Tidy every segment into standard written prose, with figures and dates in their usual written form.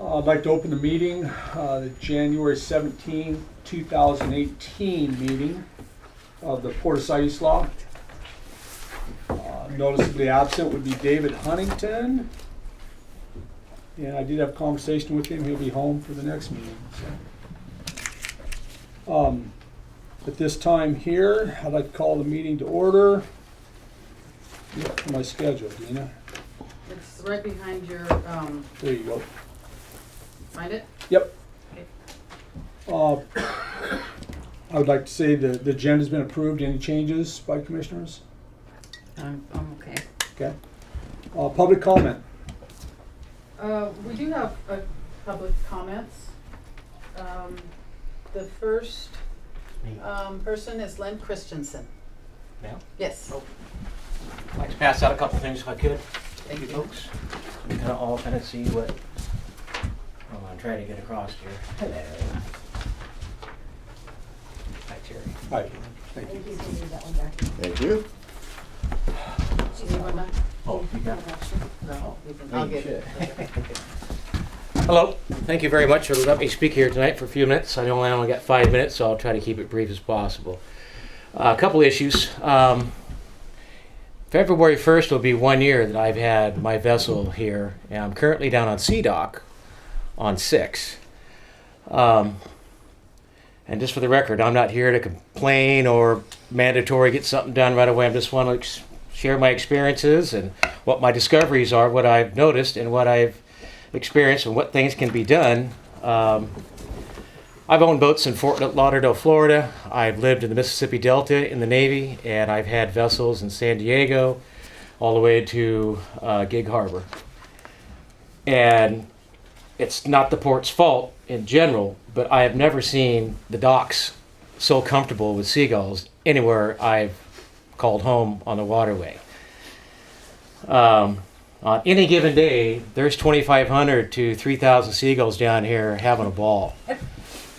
I'd like to open the meeting, the January 17, 2018 meeting of the Port of Siuslaw. Noticeably absent would be David Huntington. And I did have a conversation with him. He'll be home for the next meeting. So. At this time here, I'd like to call the meeting to order. Look for my schedule, Dina. It's right behind your, There you go. find it? Yep. Okay. I would like to say the agenda's been approved. Any changes by commissioners? I'm okay. Okay. Public comment. We do have public comments. The first person is Len Christensen. Now? Yes. I'd like to pass out a couple things if I could. Thank you. Folks. So we can all kind of see what I'm trying to get across here. Hello. Hi, Terry. Hi. Thank you. Thank you. Anyone else? Oh, you got it. No, I'll get it. Hello. Thank you very much for letting me speak here tonight for a few minutes. I know I only got 5 minutes, so I'll try to keep it brief as possible. A couple issues. February 1st will be 1 year that I've had my vessel here, and I'm currently down on Sea Dock on 6. And just for the record, I'm not here to complain or mandatory get something done right away. I just want to share my experiences and what my discoveries are, what I've noticed and what I've experienced and what things can be done. I've owned boats in Fort Lauderdale, Florida. I've lived in the Mississippi Delta in the Navy, and I've had vessels in San Diego all the way to Gig Harbor. And it's not the port's fault in general, but I have never seen the docks so comfortable with seagulls anywhere I've called home on the waterway. On any given day, there's 2,500 to 3,000 seagulls down here having a ball.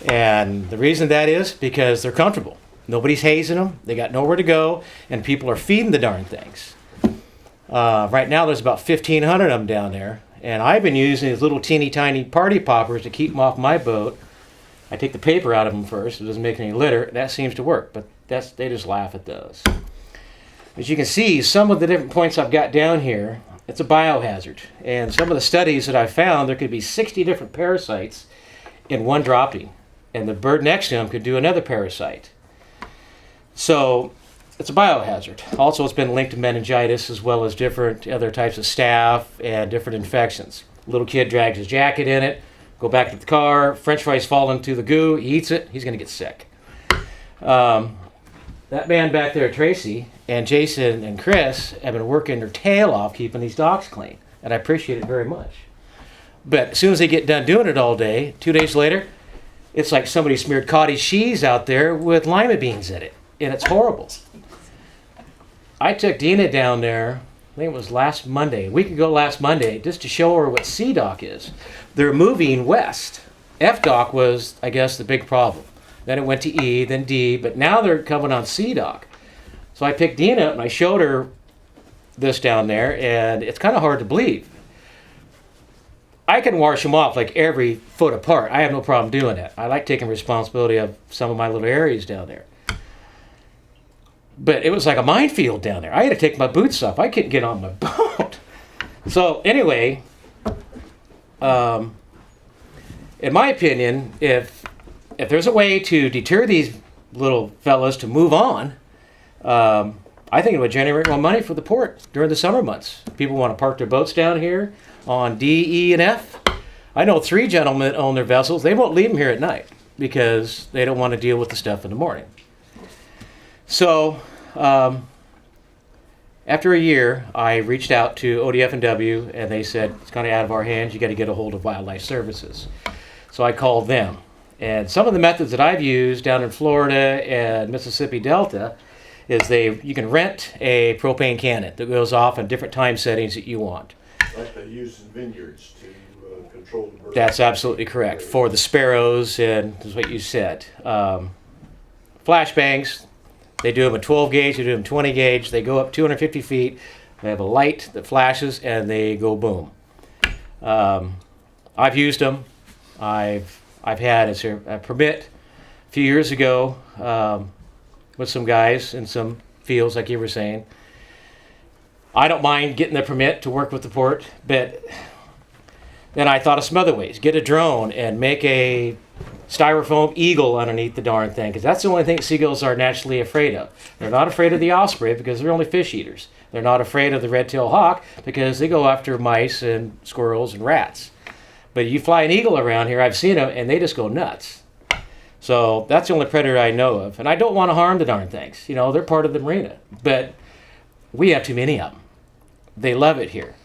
And the reason that is because they're comfortable. Nobody's hazing them. They got nowhere to go, and people are feeding the darn things. Right now, there's about 1,500 of them down there, and I've been using these little teeny tiny party poppers to keep them off my boat. I take the paper out of them first. It doesn't make any litter. That seems to work, but they just laugh at those. As you can see, some of the different points I've got down here, it's a biohazard. And some of the studies that I've found, there could be 60 different parasites in one dropping. And the bird next to him could do another parasite. So it's a biohazard. Also, it's been linked to meningitis as well as different other types of staph and different infections. Little kid drags his jacket in it, go back to the car, french fries fall into the goo, he eats it, he's going to get sick. That man back there, Tracy, and Jason and Chris have been working their tail off keeping these docks clean, and I appreciate it very much. But as soon as they get done doing it all day, 2 days later, it's like somebody smeared cottage cheese out there with lima beans in it, and it's horrible. I took Dina down there, I think it was last Monday, a week ago last Monday, just to show her what Sea Dock is. They're moving west. F Dock was, I guess, the big problem. Then it went to E, then D, but now they're coming on Sea Dock. So I picked Dina up and I showed her this down there, and it's kind of hard to believe. I can wash them off like every foot apart. I have no problem doing that. I like taking responsibility of some of my little areas down there. But it was like a minefield down there. I had to take my boots off. I couldn't get on my boat. So anyway, in my opinion, if there's a way to deter these little fellas to move on, I think it would generate more money for the port during the summer months. People want to park their boats down here on D, E, and F. I know 3 gentlemen own their vessels. They won't leave them here at night because they don't want to deal with the stuff in the morning. So after a year, I reached out to ODF&W, and they said, it's kind of out of our hands. You got to get a hold of Wildlife Services. So I called them. And some of the methods that I've used down in Florida and Mississippi Delta is you can rent a propane cannon that goes off in different time settings that you want. Like they use in vineyards to control the birds. That's absolutely correct. For the sparrows, and that's what you said. Flashbangs, they do them at 12 gauge, they do them 20 gauge. They go up 250 feet. They have a light that flashes, and they go boom. I've used them. I've had a permit a few years ago with some guys in some fields, like you were saying. I don't mind getting the permit to work with the port, but then I thought of some other ways. Get a drone and make a styrofoam eagle underneath the darn thing, because that's the only thing seagulls are naturally afraid of. They're not afraid of the osprey because they're only fish eaters. They're not afraid of the red-tailed hawk because they go after mice and squirrels and rats. But you fly an eagle around here, I've seen them, and they just go nuts. So that's the only predator I know of. And I don't want to harm the darn things. You know, they're part of the marina. But we have too many of them. They love it here.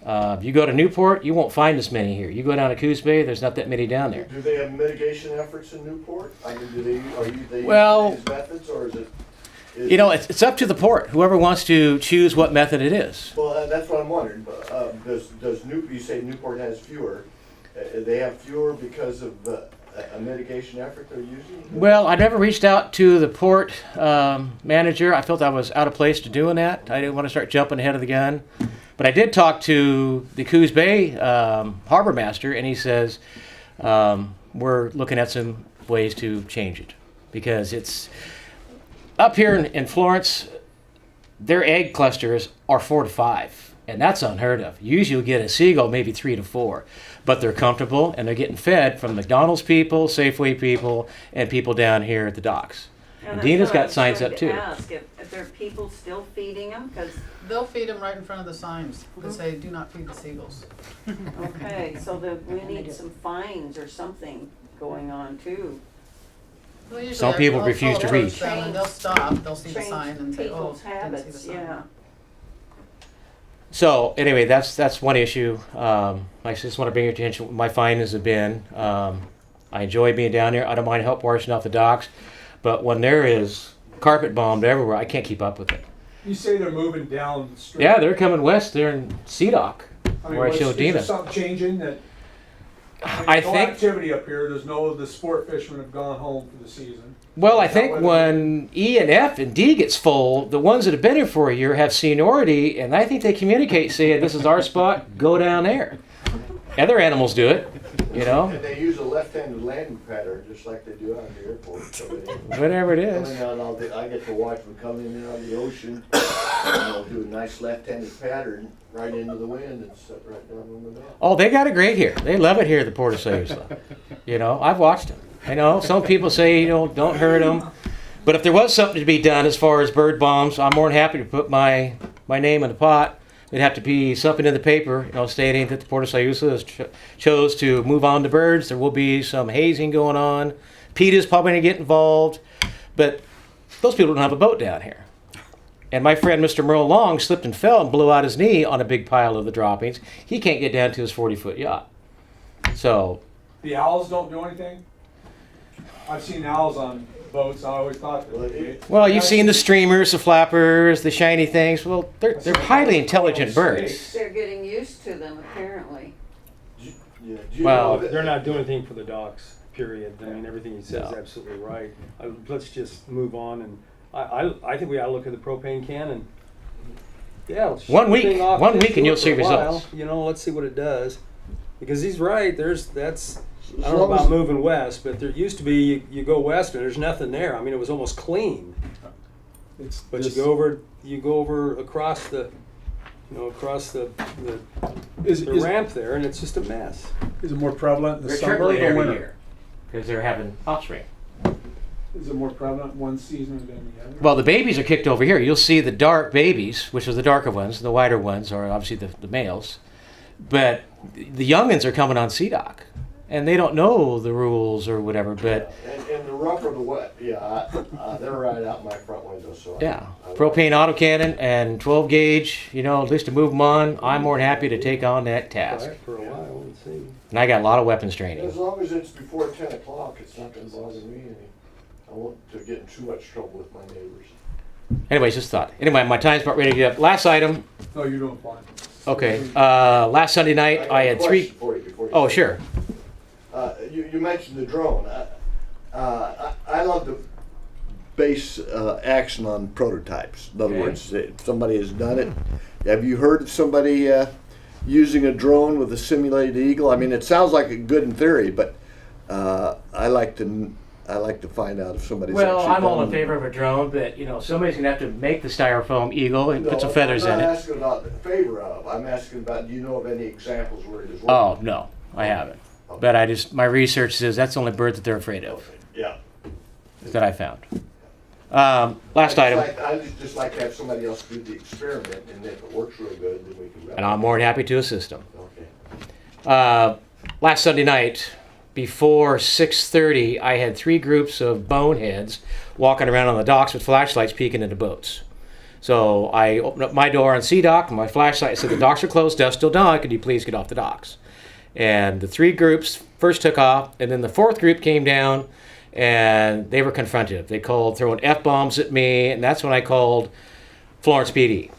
You go to Newport, you won't find as many here. You go down to Coos Bay, there's not that many down there. Do they have mitigation efforts in Newport? I mean, they Well, use these methods, or is it? You know, it's up to the port. Whoever wants to choose what method it is. Well, that's what I'm wondering. But, you say Newport has fewer? They have fewer because of a mitigation effort they're using? Well, I never reached out to the port manager. I felt I was out of place to doing that. I didn't want to start jumping ahead of the gun. But I did talk to the Coos Bay harbor master, and he says we're looking at some ways to change it. Because it's up here in Florence, their egg clusters are 4 to 5, and that's unheard of. Usually you'll get a seagull maybe 3 to 4, but they're comfortable and they're getting fed from McDonald's people, Safeway people, and people down here at the docks. And that's Dina's what I got was signs going up to too. ask, if there are people still feeding them, because, They'll feed them right in front of the signs that say, do not feed the seagulls. okay, so we need some fines or something going on too. Well, usually Some people I'll refuse to approach read. them and they'll stop, they'll see the Change sign and say, oh, people's didn't see the habits, sign. yeah. So anyway, that's one issue. I just want to bring your attention. My findings have been, I enjoy being down there. I don't mind help washing off the docks, but when there is carpet bombed everywhere, I can't keep up with it. You say they're moving down the street. Yeah, they're coming west. They're in Sea Dock, I mean, where I is showed there Dina. something changing that? I no think. activity up here. There's no, the sport fishermen have gone home for the season. Well, I Is that think what when E and F and D gets full, the ones that have been here for a year have seniority, and I think they communicate, saying, "This is our spot. Go down there." Other animals do it, you know. And they use a left-handed landing pattern, just like they do out at the airport. So Whatever it coming is. out, I get to watch them come in and out of the ocean, and they'll do a nice left-handed pattern right into the wind and sit right down on the dock. Oh, they got it great here. They love it here at the Port of Sayula. You know, I've watched them. I know some people say, you know, don't hurt them. But if there was something to be done as far as bird bombs, I'm more than happy to put my name in the pot. It'd have to be something in the paper, you know, stating that the Port of Sayula has chose to move on to birds. There will be some hazing going on. PETA's probably going to get involved. But those people don't have a boat down here. And my friend Mr. Merle Long slipped and fell and blew out his knee on a big pile of the droppings. He can't get down to his 40-foot yacht. So, The owls don't do anything? I've seen owls on boats. I always thought that they. well, you've seen the streamers, the flappers, the shiny things. Well, they're highly intelligent birds. They're getting used to them apparently. Yeah, do you Well, know that- They're not doing anything for the docks, period. I mean, everything he says is No. absolutely right. Let's just move on, and I think we ought to look at the propane can and, yeah. let's One shut the week- thing off, one let's week and do you'll it see for a while. results. You know, let's see what it does. Because he's right, that's, I As don't know long as- about moving west, but there used to be, you go west and there's nothing there. I mean, it was almost clean. It's But just- you go over across the, you know, across the Is ramp there, and it's just a mess. it more prevalent in the They're summer or trickling the every winter? year because they're having offspring. Is it more prevalent one season than the other? Well, the babies are kicked over here. You'll see the dark babies, which are the darker ones. The whiter ones are obviously the males. But the youngins are coming on Sea Dock. And they don't know the rules or whatever. But And the rougher the wet, yeah, they're right out my front window, so. yeah, propane autocannon and 12 gauge, you know, at least to move them on. I'm more than happy to take on that task. Try it for a while and see. And I got a lot of weapons training. As long as it's before 10 o'clock, it's not gonna bother me any. I won't to get in too much trouble with my neighbors. Anyways, just thought. Anyway, my time's about ready to get up. Last item. No, you're doing fine. Okay. Last Sunday night, got I a had question 3. for you before you Oh, say sure. that. You mentioned the drone. I love to base action on prototypes. In other Okay. words, if somebody has done it. Have you heard of somebody using a drone with a simulated eagle? I mean, it sounds like a good in theory, but I like to find out if somebody's Well, actually I'm all done in it. favor of a drone, but somebody's gonna have to make the styrofoam eagle and put some feathers in I'm not it. asking about the favor of. I'm asking about, do you know of any examples where it has worked? Oh, no, I haven't. But my research says that's the only bird that they're afraid of, Yeah. that I found. Last item, I just like to have somebody else do the experiment, and if it works real good, then we can. and I'm more than happy to assist them. Okay. Last Sunday night, before 6:30, I had 3 groups of boneheads walking around on the docks with flashlights peeking into boats. So I opened up my door on Sea Dock, and my flashlight said, "The docks are closed, dusk till dawn, could you please get off the docks?" And the 3 groups first took off, and then the 4th group came down, and they were confrontive. They called throwing F-bombs at me, and that's when I called Florence PD.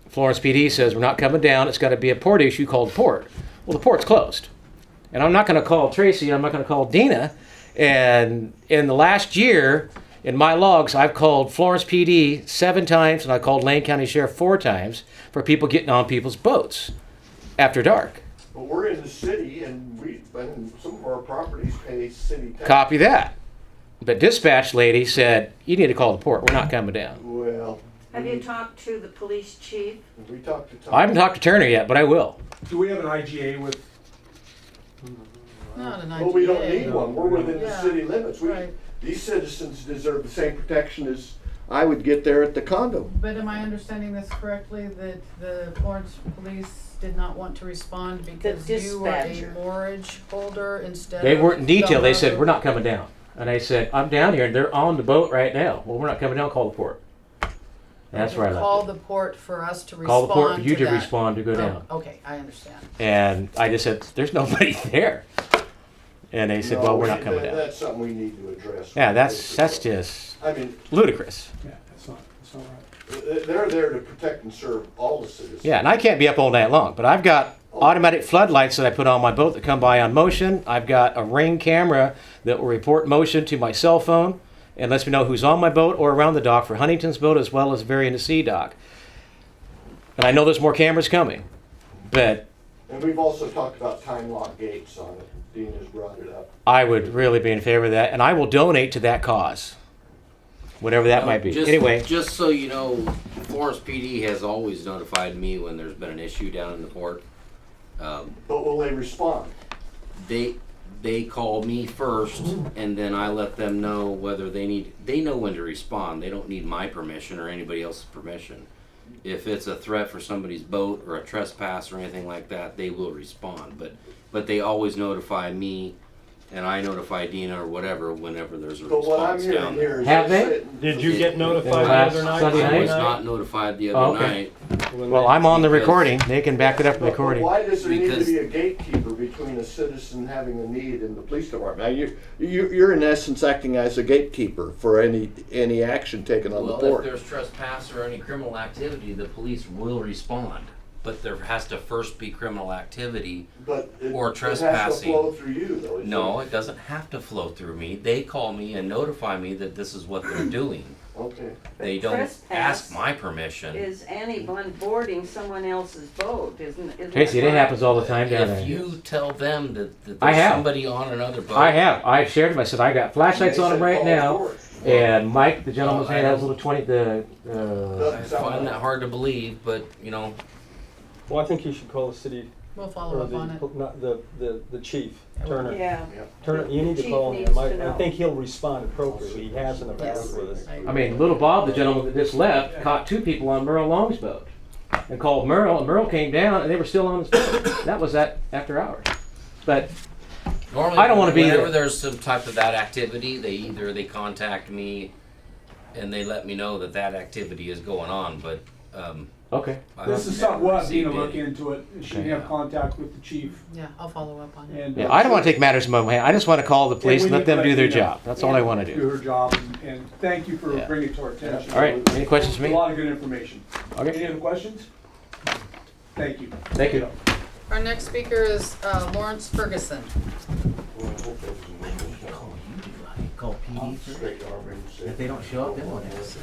Florence PD says, "We're not coming down, it's got to be a port issue called port." Well, the port's closed. And I'm not going to call Tracy, I'm not going to call Dina. And in the last year, in my logs, I've called Florence PD 7 times, and I called Lane County Sheriff 4 times for people getting on people's boats after dark. But we're in the city, and some of our properties pay city tax. Copy that. But dispatch lady said, "You need to call the port, we're not coming down." Well. Have you talked to the police chief? We talked to Tom. I haven't talked to Turner yet, but I will. Do we have an IGA with, Not an Well, we don't IGA. need one. We're within the Yeah. city limits. Right. These citizens deserve the same protection as I would get there at the condo. But am I understanding this correctly, that the Florence police did not want to respond because you were a dispatcher. moorage holder instead of? They weren't in detail, they the said, harbor? "We're not coming down." And I said, "I'm down here, and they're on the boat right now." "Well, we're not coming down, call the port." And that's where I Call left it. the port for us to respond Call the port for you to that. respond to go Oh, down. okay, I understand. And I just said, "There's nobody there." And they said, No, "Well, we're not coming down." That's something we need to address. Yeah, that's just I mean, ludicrous. yeah, that's not right. they're there to protect and serve all the citizens. Yeah, and I can't be up all night long, but I've got automatic floodlights that I put on my boat that come by on motion. I've got a Ring camera that will report motion to my cell phone and lets me know who's on my boat or around the dock for Huntington's boat as well as Varian Sea Dock. And I know there's more cameras coming, but And we've also talked about time lock gates on it. Dean has brought it up. I would really be in favor of that, and I will donate to that cause, whatever that might be. Just, Anyway, just so you know, Florence PD has always notified me when there's been an issue down in the port. But will they respond? They call me first, and then I let them know whether they know when to respond. They don't need my permission or anybody else's permission. If it's a threat for somebody's boat or a trespass or anything like that, they will respond. But they always notify me, and I notify Dina or whatever whenever there's a But what I'm response hearing down there. here is. Have they're they? sitting- Did you get notified the Last other night? Sunday I night? was not notified the Oh, other okay. night. well, I'm on the recording. They can back it up in the But recording. why does there need to Because- be a gatekeeper between a citizen having a need and the police department? Now, you're in essence acting as a gatekeeper for any action taken on the Well, if port. there's trespass or any criminal activity, the police will respond. But there has to first be criminal activity. But or it has to trespassing. flow through you, though. No, it doesn't have to flow through me. They call me and notify me that this is what they're doing. Okay. They But don't trespass ask my permission. Is anyone boarding someone else's boat, isn't Tracy, that it right? happens all the time down If there. you tell them that I there's have. somebody on another boat. I have. I've shared them. I said I got flashlights They on them said right call now. for it. And Mike, the gentleman's Well, name, I has a don't- little 20. I find that hard to believe, but you know, Well, I think you should call the city, We'll follow or up on it. not the chief, Yeah, well, Turner. Yeah, Turner, you need to Chief call needs him. to I know. think he'll respond appropriately. He has in the past Yes. with us. I mean, little Bob, the gentleman that just left, caught 2 people on Merle Long's boat, and called Merle, and Merle came down, and they were still on his boat. That was after hours. But normally I don't wanna be whenever the- there's some type of that activity, they contact me, and they let me know that activity is going on. But okay, I've This is never something we'll have Dina received look any. into it. She can Okay. have contact with the chief Yeah, I'll follow up on it. and. yeah, I don't want to take matters in my own hand. I just want to call the police we and let need to them do their let Dina job. That's all I want to Do do. her job, and thank you for Yeah. bringing it to our attention. All right, any questions for A me? lot of good information. Any Okay, other questions? Thank you. thank you. Our next speaker is Lawrence Ferguson. call PD first. If they don't show up, then what happens?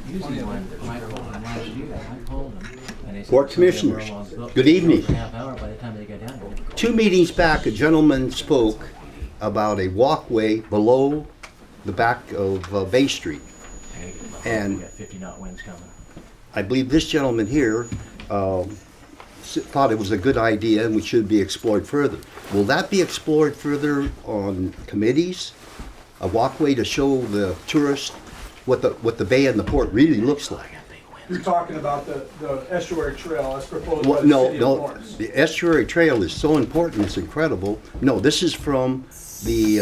Usually when I called them last year, I called them and they said. Board Commissioners, good evening. For a half hour by the time they got down here. 2 meetings back, a gentleman spoke about a walkway below the back of Bay Street. And We got 50 knot winds coming. I believe this gentleman here thought it was a good idea and we should be explored further. Will that be explored further on committees? A walkway to show the tourists what the bay and the port really looks like? You're talking about the estuary trail as proposed by Well, the no, city of no, Lawrence. the estuary trail is so important, it's incredible. No, this is from the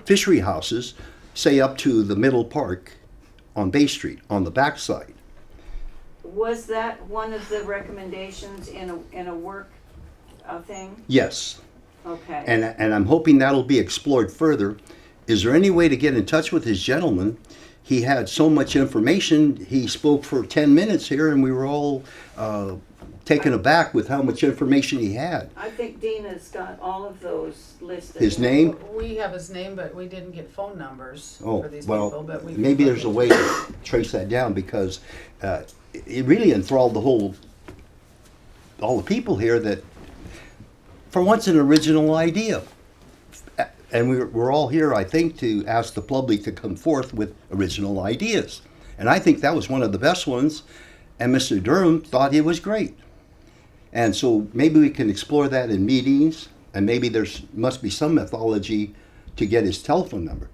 fishery houses, say up to the middle park on Bay Street, on the backside. Was that one of the recommendations in a work thing? Yes, Okay. and I'm hoping that'll be explored further. Is there any way to get in touch with this gentleman? He had so much information, he spoke for 10 minutes here and we were all taken aback with how much information he had. I think Dina's got all of those listed. His name? We have his name, but we didn't get phone numbers Oh, for these people, well, but we. can maybe look there's a into way it. to trace that down because it really enthralled all the people here that, for once, an original idea. And we're all here, I think, to ask the public to come forth with original ideas. And I think that was one of the best ones, and Mr. Durham thought it was great. And so maybe we can explore that in meetings, and maybe must be some methodology to get his telephone number.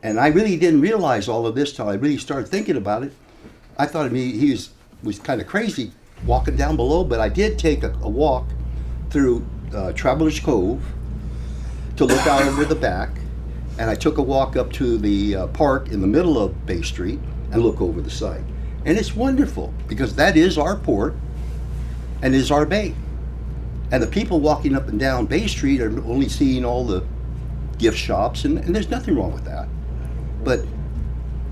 And I really didn't realize all of this till I really started thinking about it. I thought he was kind of crazy walking down below, but I did take a walk through Travelers Cove to look out over the back, and I took a walk up to the park in the middle of Bay Street and look over the side. And it's wonderful because that is our port and is our bay. And the people walking up and down Bay Street are only seeing all the gift shops, and there's nothing wrong with that. But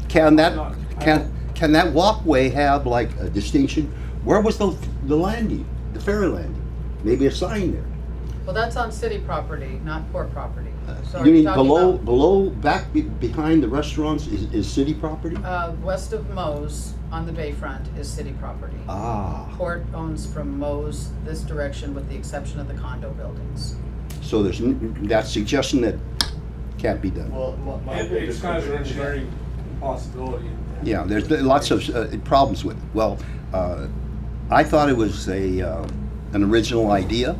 can that walkway have like a distinction? Where was the landing, the ferry landing? Maybe a sign there. Well, that's on city property, not port property. So are You you mean talking about, below, behind the restaurants is city property? west of Moe's on the bayfront is city property. Ah, Port owns from Moe's this direction with the exception of the condo buildings. so there's that suggestion that can't be done. Well, my It's biggest kind of an concern is that- engineering possibility. Yeah, there's lots of problems with it. Well, I thought it was an original idea.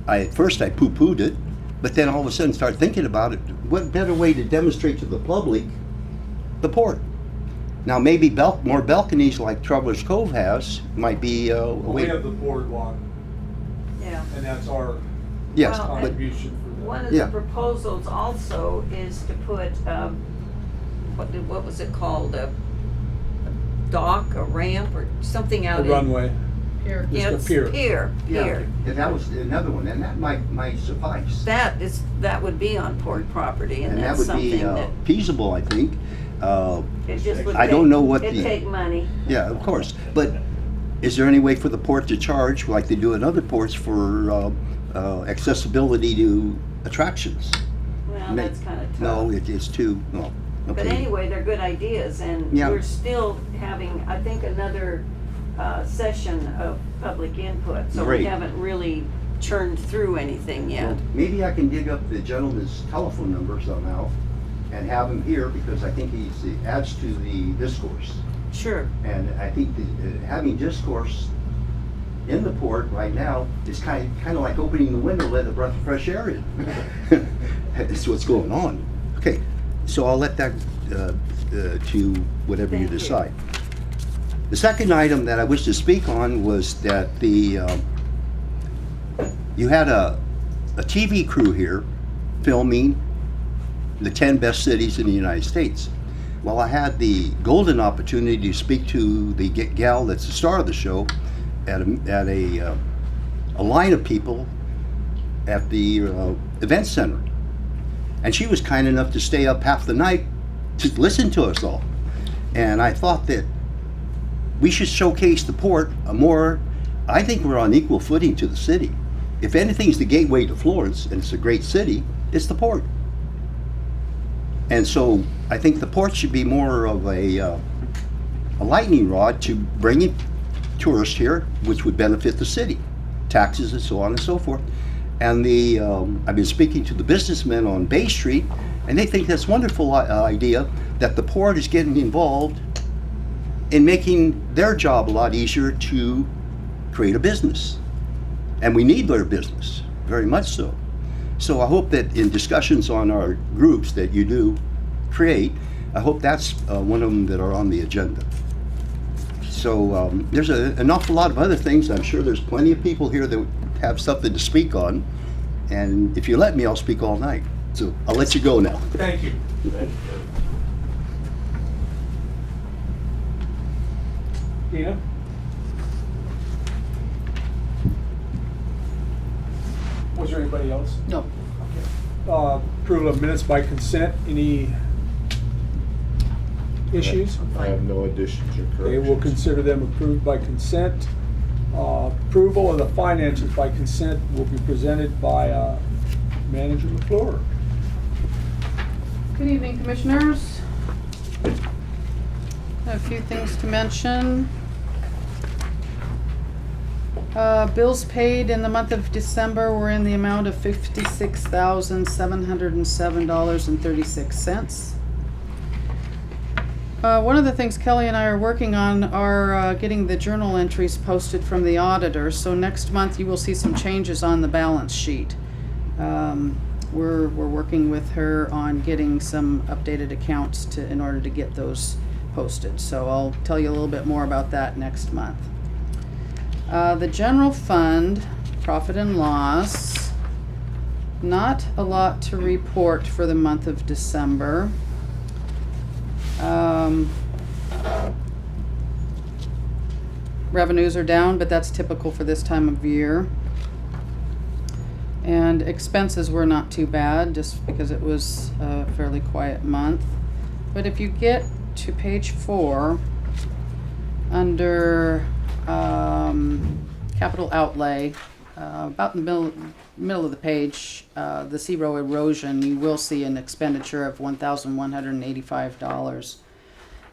At first I poo-pooed it, but then all of a sudden started thinking about it. What better way to demonstrate to the public the port? Now maybe more balconies like Travelers Cove has might be a We way. have the boardwalk, Yeah. and that's our Yes, Well, but contribution for One that. of Yeah. the proposals also is to put, what was it called, a dock, a ramp, or something out The in. runway. Here, Just Yeah, a it's pier. Pier. yeah, that was another one, and that might suffice. That would be on port property, and And that that's would be something that, feasible, I think. it just would I take, don't know what it'd the- take money. Yeah, of course. But is there any way for the port to charge, like they do in other ports, for accessibility to attractions? Well, that's kinda tough. No, it's too, no. But Okay. anyway, they're good ideas, and Yeah. we're still having, I think, another session of public input, so we Great. haven't really churned through anything yet. Well, maybe I can dig up the gentleman's telephone number somehow and have him here, because I think he adds to the discourse. Sure. And I think having discourse in the port right now is kind of like opening the window, let a breath of fresh air in. That's what's going on. Okay, so I'll let that to whatever you Thank you. decide. The second item that I wish to speak on was that you had a TV crew here filming the 10 best cities in the United States. Well, I had the golden opportunity to speak to the gal that's the star of the show at a line of people at the event center. And she was kind enough to stay up half the night to listen to us all. And I thought that we should showcase the port more. I think we're on equal footing to the city. if anything's the gateway to Florence, and it's a great city, it's the port. And so I think the port should be more of a lightning rod to bring in tourists here, which would benefit the city, taxes and so on and so forth. And I've been speaking to the businessmen on Bay Street, and they think that's a wonderful idea that the port is getting involved in making their job a lot easier to create a business. And we need their business, very much so. So I hope that in discussions on our groups that you do create, I hope that's one of them that are on the agenda. So there's an awful lot of other things. I'm sure there's plenty of people here that have something to speak on. And if you let me, I'll speak all night. So I'll let you go now. Thank you. Dina? Was there anybody else? No. Approval of minutes by consent, any issues? I have no additions or corrections. Okay, we'll consider them approved by consent. Approval of the finances by consent will be presented by Manager LaFleur. Good evening, Commissioners. A few things to mention. Bills paid in the month of December were in the amount of $56,707.36. One of the things Kelly and I are working on are getting the journal entries posted from the auditor. So next month you will see some changes on the balance sheet. We're working with her on getting some updated accounts in order to get those posted. So I'll tell you a little bit more about that next month. The general fund, profit and loss, not a lot to report for the month of December. Revenues are down, but that's typical for this time of year. And expenses were not too bad, just because it was a fairly quiet month. But if you get to page 4, under capital outlay, about in the middle of the page, the zero erosion, you will see an expenditure of $1,185.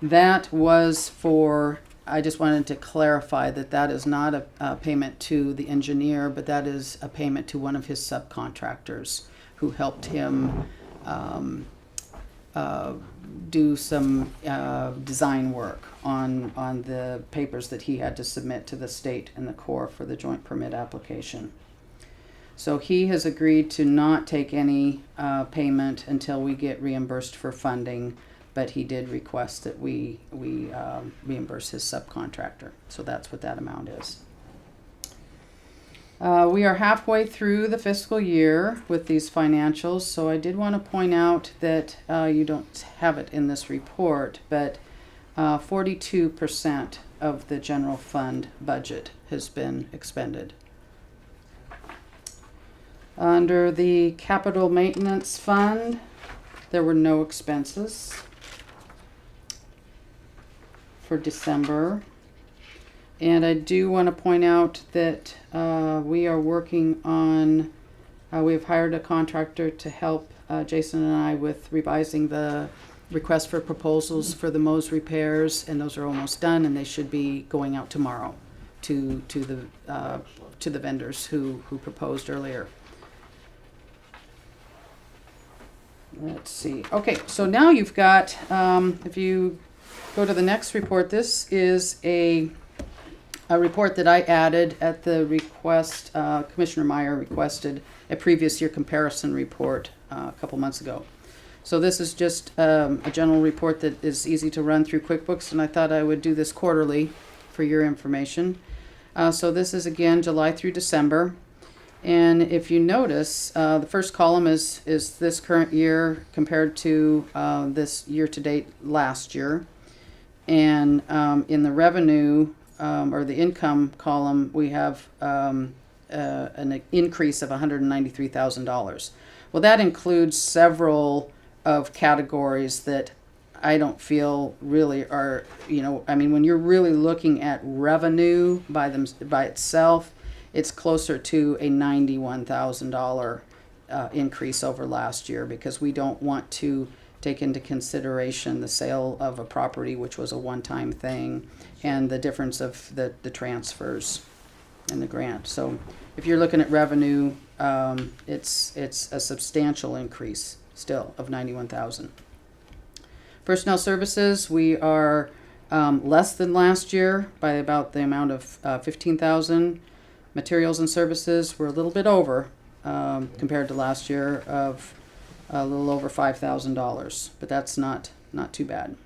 That was for, I just wanted to clarify that that is not a payment to the engineer, but that is a payment to one of his subcontractors who helped him do some design work on the papers that he had to submit to the state and the Corps for the joint permit application. So he has agreed to not take any payment until we get reimbursed for funding, but he did request that we reimburse his subcontractor. So that's what that amount is. We are halfway through the fiscal year with these financials, so I did want to point out that you don't have it in this report, but 42% of the general fund budget has been expended. Under the capital maintenance fund, there were no expenses for December. And I do want to point out that we are working on, we've hired a contractor to help Jason and I with revising the request for proposals for the Mo's repairs, and those are almost done, and they should be going out tomorrow to the vendors who proposed earlier. Let's see. Okay, so now you've got, if you go to the next report, this is a report that I added at the request. Commissioner Meyer requested a previous year comparison report a couple months ago. So this is just a general report that is easy to run through QuickBooks, and I thought I would do this quarterly for your information. So this is again July through December. And if you notice, the first column is this current year compared to this year-to-date last year. And in the revenue or the income column, we have an increase of $193,000. Well, that includes several of categories that I don't feel really are, I mean, when you're really looking at revenue by itself, it's closer to a $91,000 increase over last year, because we don't want to take into consideration the sale of a property, which was a one-time thing, and the difference of the transfers and the grant. So if you're looking at revenue, it's a substantial increase still of 91,000. Personnel services, we are less than last year by about the amount of 15,000. Materials and services, we're a little bit over compared to last year of a little over $5,000, but that's not too bad.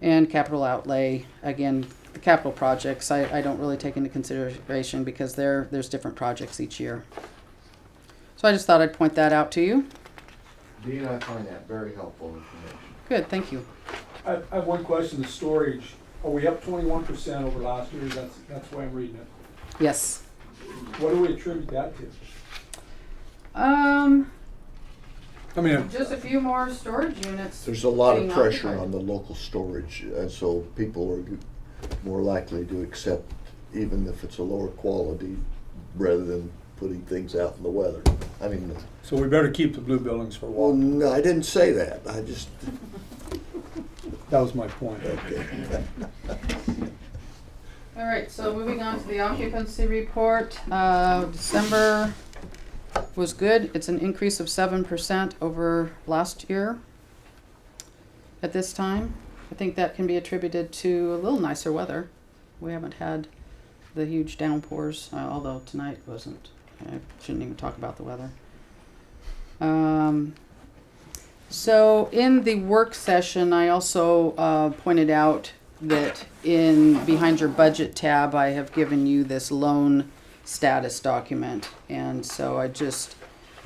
And capital outlay, again, the capital projects, I don't really take into consideration because there's different projects each year. So I just thought I'd point that out to you. Dean, I find that very helpful information. Good, thank you. I have one question, the storage, are we up 21% over last year? That's the way I'm reading it. Yes. What do we attribute that to? I mean, Just a few more storage units. There's a lot of being pressure occupied. on the local storage, and so people are more likely to accept, even if it's a lower quality, rather than putting things out in the weather. I mean, so we better keep the blue buildings for a well, while. no, I didn't say that. I just, That was my point. okay. All right, so moving on to the occupancy report, December was good. It's an increase of 7% over last year at this time. I think that can be attributed to a little nicer weather. We haven't had the huge downpours, although tonight wasn't. I shouldn't even talk about the weather. So in the work session, I also pointed out that behind your budget tab, I have given you this loan status document. And so I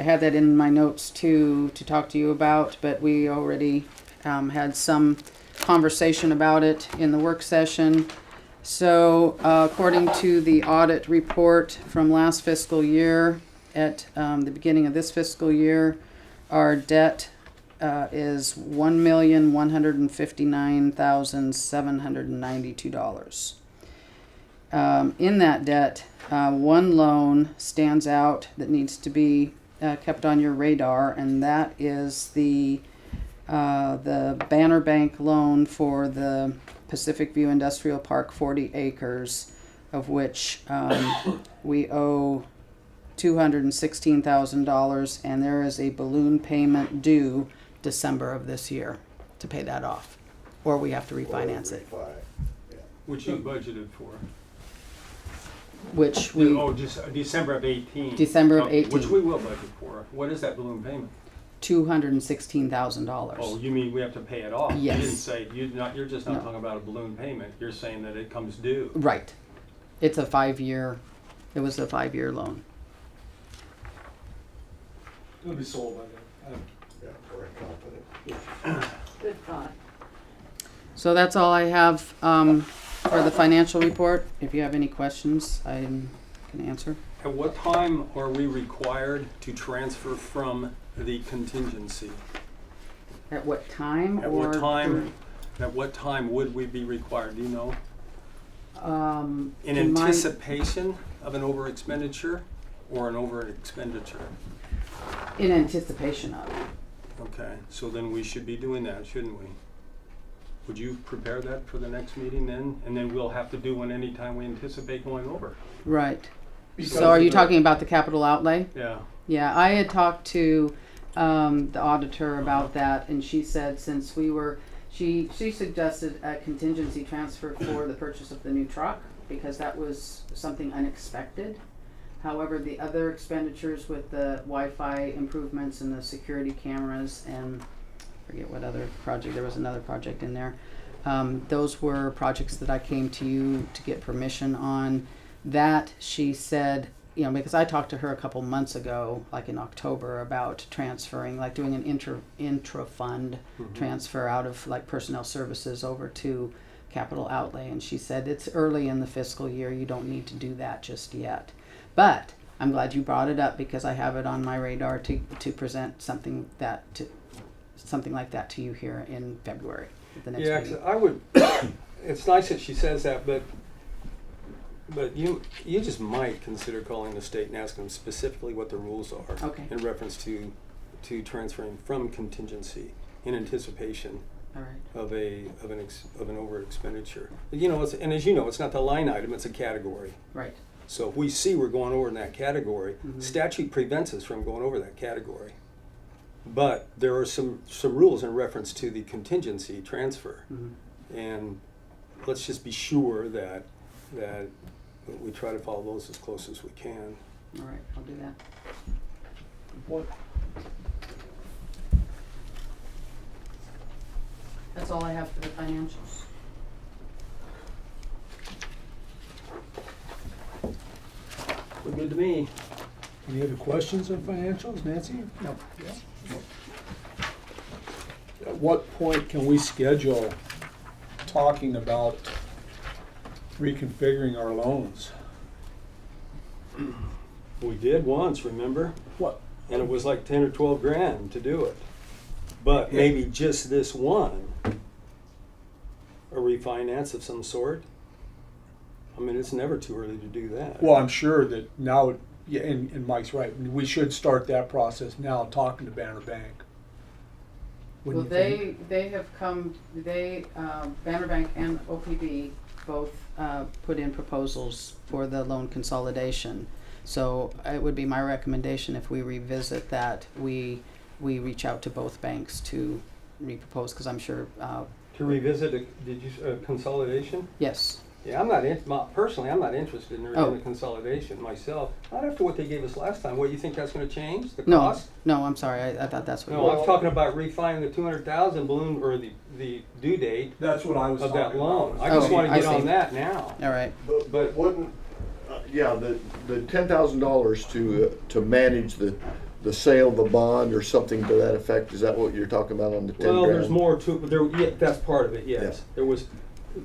had that in my notes to talk to you about, but we already had some conversation about it in the work session. So according to the audit report from last fiscal year, at the beginning of this fiscal year, our debt is $1,159,792. In that debt, one loan stands out that needs to be kept on your radar, and that is the Banner Bank loan for the Pacific View Industrial Park, 40 acres, of which we owe $216,000, and there is a balloon payment due December of this year to pay that off, or we have to refinance it, Which you budgeted for. which we, Just December of 18. December of Oh, 18. Which we will budget for. What is that balloon payment? $216,000. Oh, you mean we have to pay it off? Yes. You didn't say, you're just not No. talking about a balloon payment. You're saying that it comes due. Right. It was a 5-year loan. It'll be sold by then. Yeah, very confident. Good thought. So that's all I have for the financial report. If you have any questions, I can answer. At what time are we required to transfer from the contingency? At what time? At what time would we be required, do you know? In anticipation of an over expenditure or an over expenditure? In anticipation of. Okay, so then we should be doing that, shouldn't we? Would you prepare that for the next meeting then? And then we'll have to do one anytime we anticipate going over. Right. Because So are you of the- talking about the capital outlay? Yeah. Yeah, I had talked to the auditor about that, and she said since she suggested a contingency transfer for the purchase of the new truck, because that was something unexpected. However, the other expenditures with the Wi-Fi improvements and the security cameras and I forget what other project, there was another project in there. Those were projects that I came to you to get permission on. That she said, you know, because I talked to her a couple months ago, like in October, about transferring, like doing an intra-fund transfer out of like personnel services over to capital outlay. And she said, it's early in the fiscal year, you don't need to do that just yet. But I'm glad you brought it up because I have it on my radar to present something like that to you here in February, at the next Yeah, meeting. 'cause I would, it's nice that she says that, but But you just might consider calling the state and asking them specifically what the rules are. Okay. In reference to transferring from contingency in anticipation All right. of an over expenditure. You know, and as you know, it's not the line item, it's a category. Right. So if we see we're going over in that category, Mhm. statute prevents us from going over that category. But there are some rules in reference to the contingency transfer. Mm-hmm. And let's just be sure that we try to follow those as close as we can. All right, I'll do that. What, That's all I have for the financials. Look good to me. any other questions on financials, Nancy? No. At what point can we schedule talking about reconfiguring our loans? We did once, remember? What? And it was like 10 or 12 grand to do it. But maybe just this one, a refinance of some sort. I mean, it's never too early to do that. Well, I'm sure that now, yeah, and Mike's right, we should start that process now, talking to Banner Bank. Well, Wouldn't you think? they have come, Banner Bank and OPB both put in proposals for the loan consolidation. So it would be my recommendation, if we revisit that, we reach out to both banks to repropose, because I'm sure, To revisit, a consolidation? yes. Yeah, personally, I'm not interested in Oh. a consolidation myself. Not after what they gave us last time. What, you think that's gonna change, the No, cost? no, I'm sorry, I thought that's what. No, I'm talking about refining the 200,000 balloon, or the due date That's what I was of talking that loan. about. I just Oh, wanna I get on see. that now. All right, But wouldn't, yeah, the $10,000 to manage the sale of a bond or something to that effect, is that what you're talking about on the 10 grand? Well, there's more to, yeah, that's part of it, yes. Yeah. There was,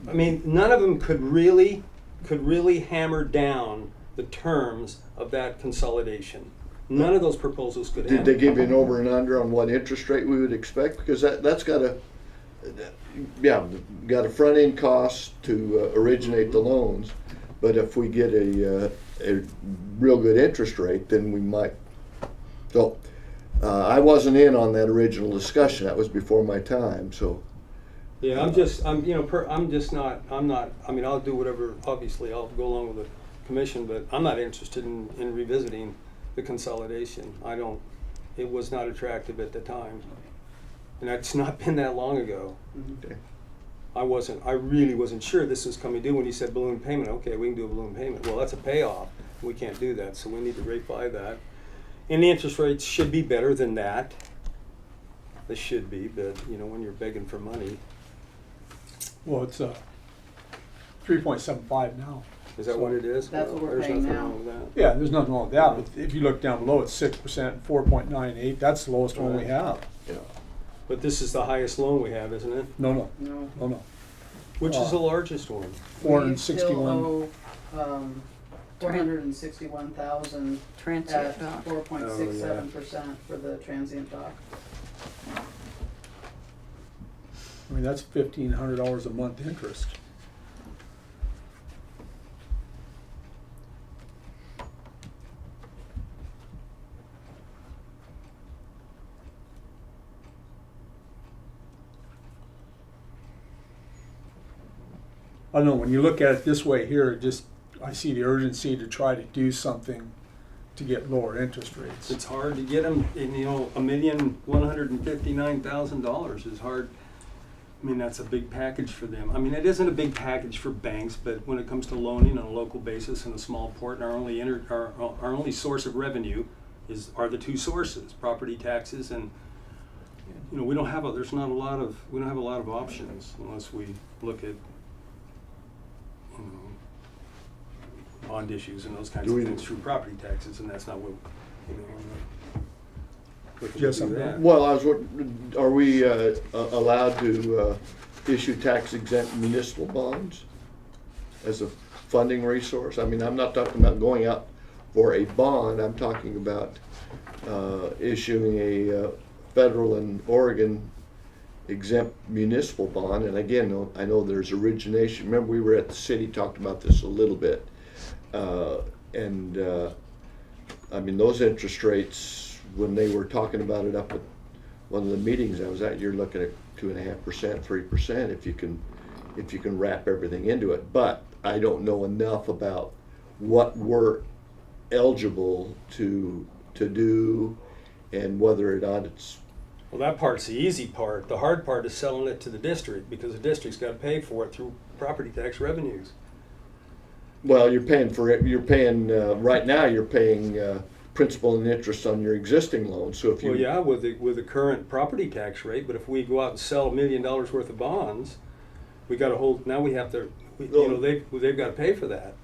I mean, none of them could really hammer down the terms of that consolidation. None of those proposals could Did hammer. they give you an over and under on what interest rate we would expect? Because that's got a front end cost to originate the loans. But if we get a real good interest rate, then we might. So I wasn't in on that original discussion. That was before my time. So Yeah, I'm not, I mean, I'll do whatever, obviously, I'll go along with the commission, but I'm not interested in revisiting the consolidation. It was not attractive at the time. And it's not been that long ago. okay. I really wasn't sure this was coming due when you said balloon payment. Okay, we can do a balloon payment. Well, that's a payoff. We can't do that, so we need to rate by that. And the interest rates should be better than that. They should be, but when you're begging for money, Well, it's 3.75 now. is that what it is? That's what we're There's paying nothing now. wrong with that. Yeah, there's nothing wrong with that, but if you look down below, it's 6%, 4.98, that's the lowest one we Right. have. Yeah. But this is the highest loan we have, isn't it? No. no. Which is the largest one? 461. We still owe, 461,000 Transient at dock. 4.67% for the transient dock. I mean, that's $1,500 a month interest. I don't know, when you look at it this way here, I see the urgency to try to do something to get lower interest rates. It's hard to get them, and $1,159,000 is hard. I mean, that's a big package for them. I mean, it isn't a big package for banks, but when it comes to loaning on a local basis in a small port, and our only source of revenue are the two sources, property taxes and, we don't have a lot of options unless we look at, bond issues and those kinds Do of we- things through property taxes, and that's not what, I'm not looking Yes, to do I'm- that. Well, are we allowed to issue tax exempt municipal bonds as a funding resource? I mean, I'm not talking about going out for a bond. I'm talking about issuing a federal and Oregon exempt municipal bond. And again, I know there's origination. Remember, we were at the city, talked about this a little bit. I mean, those interest rates, when they were talking about it up at one of the meetings I was at, you're looking at 2.5%, 3% if you can wrap everything into it. But I don't know enough about what we're eligible to do and whether or not it's. Well, that part's the easy part. The hard part is selling it to the district, because the district's got to pay for it through property tax revenues. Well, you're paying for it. You're paying right now. You're paying principal and interest on your existing loan. So if you Well, yeah, with the current property tax rate, but if we go out and sell $1 million worth of bonds, we got to hold. Now we have to. They've got to pay for that.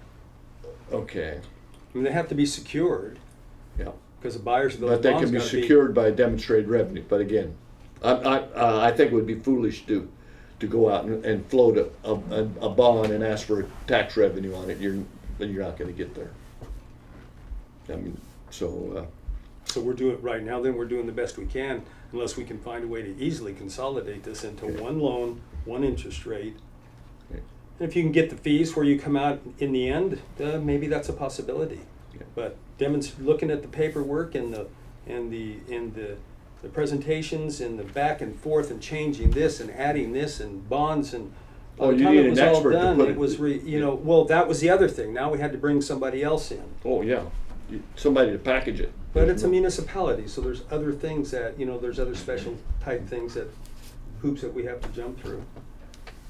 Okay. I mean, they have to be secured, Yeah. because the buyers of those But they bonds can be gotta secured by demonstrated revenue. But again, I think it would be foolish to go out and float a bond and ask for tax revenue on it. You're not going to get there. I mean, so So we're doing right now. Then we're doing the best we can, unless we can find a way to easily consolidate this into one loan, one interest rate. Okay. And if you can get the fees where you come out in the end, maybe that's a possibility. Yeah. But looking at the paperwork and the presentations and the back and forth and changing this and adding this and bonds and by Oh, the you time need it was an all expert to done, put it it- was well, that was the other thing. Now we had to bring somebody else in. oh yeah, somebody to package it. But it's a municipality, so there's other things that, there's other special type things hoops that we have to jump through.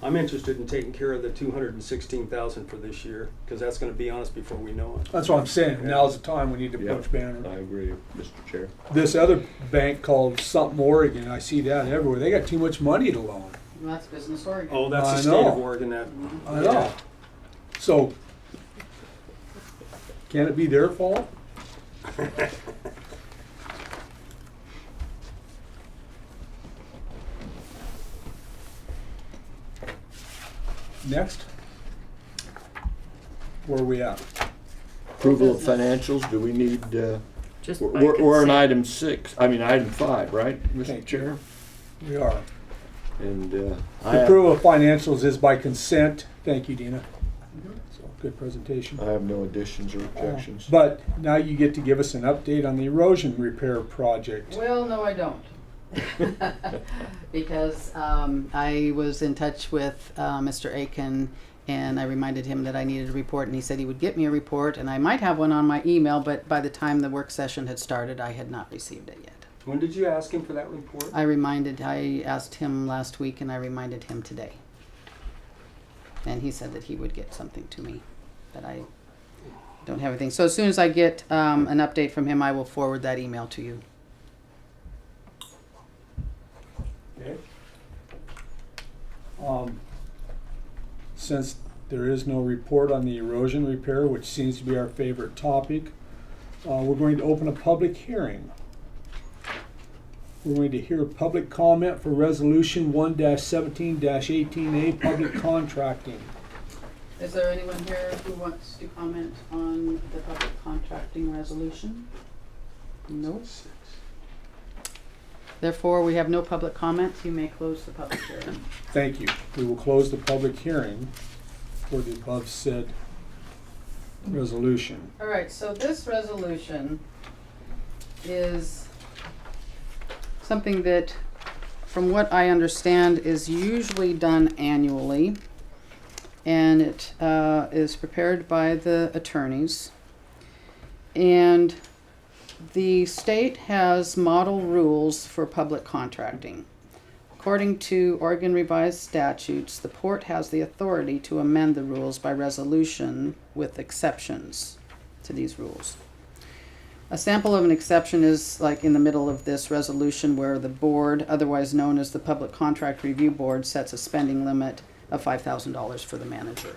I'm interested in taking care of the $216,000 for this year, because that's gonna be on us before we know it. That's what I'm saying. Now's the time we need to Yeah, push Banner. I agree, Mr. Chair. This other bank called something Oregon, I see that everywhere. They got too much money to loan. Well, that's Business Oregon. Oh, that's I the state of know. Oregon that. I know. So, can it be their fault? Next. Where are we at? Approval of financials, do we need, Just by we're on consent. item 5, right, Okay. Mr. Chair? We are. And The approval of financials is by consent. Thank you, Dina. So, good presentation. I have no additions or objections. But now you get to give us an update on the erosion repair project. Well, no, I don't. Because I was in touch with Mr. Aiken, and I reminded him that I needed a report, and he said he would get me a report, and I might have one on my email, but by the time the work session had started, I had not received it yet. When did you ask him for that report? I asked him last week, and I reminded him today. And he said that he would get something to me, but I don't have anything. So as soon as I get an update from him, I will forward that email to you. Okay. Since there is no report on the erosion repair, which seems to be our favorite topic, we're going to open a public hearing. We're going to hear public comment for Resolution 1-17-18A, public contracting. Is there anyone here who wants to comment on the public contracting resolution? Nope. Therefore, we have no public comments. You may close the public hearing. Thank you. We will close the public hearing for the above said resolution. All right, so this resolution is something that, from what I understand, is usually done annually. And it is prepared by the attorneys. And the state has model rules for public contracting. According to Oregon Revised Statutes, the port has the authority to amend the rules by resolution with exceptions to these rules. A sample of an exception is like in the middle of this resolution, where the board, otherwise known as the Public Contract Review Board, sets a spending limit of $5,000 for the manager.